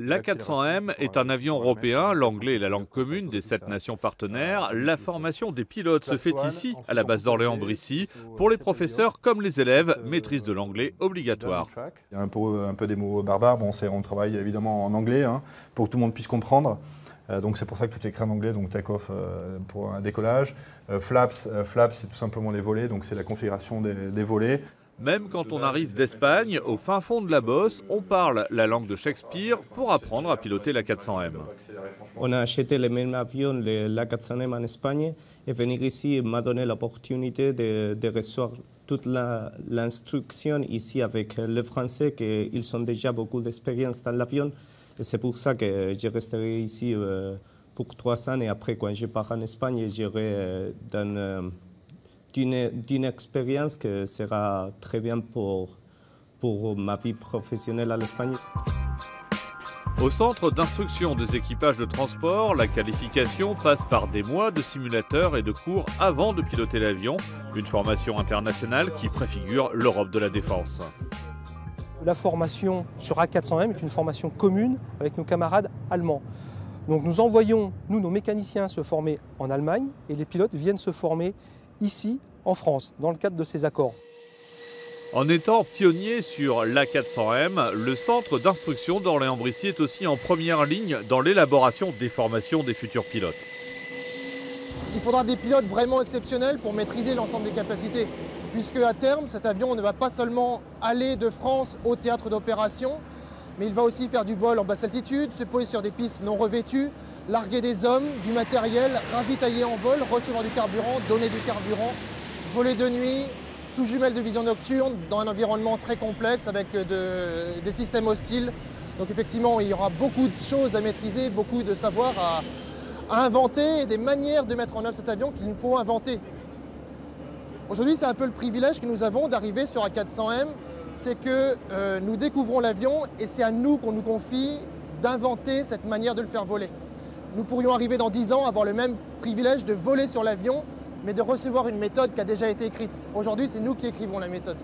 L'A400M est un avion européen, l'anglais est la langue commune des 7 nations partenaires. La formation des pilotes se fait ici, à la base d'Orléans-Brissy. Pour les professeurs comme les élèves, maîtrise de l'anglais obligatoire. Il y a un peu des mots barbares, on travaille évidemment en anglais pour que tout le monde puisse comprendre. Donc c'est pour ça que tout est écrit en anglais, donc take-off pour un décollage. Flaps, c'est tout simplement les volets, donc c'est la configuration des volets. Même quand on arrive d'Espagne, au fin fond de la Bosse, on parle la langue de Shakespeare pour apprendre à piloter l'A400M. On a acheté le même avion, l'A400M en Espagne, et venir ici m'a donné l'opportunité de recevoir toute l'instruction ici avec le français, qu'ils ont déjà beaucoup d'expérience dans l'avion. Et c'est pour ça que je resterai ici pour 3 ans, et après, quand je pars en Espagne, j'irai dans d'une expérience qui sera très bien pour ma vie professionnelle à l'Espagne. Au centre d'instruction des équipages de transport, la qualification passe par des mois de simulateurs et de cours avant de piloter l'avion, une formation internationale qui préfigure l'Europe de la défense. La formation sur A400M est une formation commune avec nos camarades allemands. Donc nous envoyons, nos mécaniciens, se former en Allemagne, et les pilotes viennent se former ici, en France, dans le cadre de ces accords. En étant pionnier sur l'A400M, le centre d'instruction d'Orléans-Brissy est aussi en première ligne dans l'élaboration des formations des futurs pilotes. Il faudra des pilotes vraiment exceptionnels pour maîtriser l'ensemble des capacités, puisque à terme, cet avion ne va pas seulement aller de France au théâtre d'opération, mais il va aussi faire du vol en basse altitude, se poser sur des pistes non revêtues, larguer des hommes, du matériel, ravitailler en vol, recevoir du carburant, donner du carburant, voler de nuit, sous jumelles de vision nocturne, dans un environnement très complexe avec des systèmes hostiles. Donc effectivement, il y aura beaucoup de choses à maîtriser, beaucoup de savoir à inventer, et des manières de mettre en œuvre cet avion qu'il nous faut inventer. Aujourd'hui, c'est un peu le privilège que nous avons d'arriver sur A400M, c'est que nous découvrons l'avion et c'est à nous qu'on nous confie d'inventer cette manière de le faire voler. Nous pourrions arriver dans 10 ans, avoir le même privilège de voler sur l'avion, mais de recevoir une méthode qui a déjà été écrite. Aujourd'hui, c'est nous qui écrivons la méthode.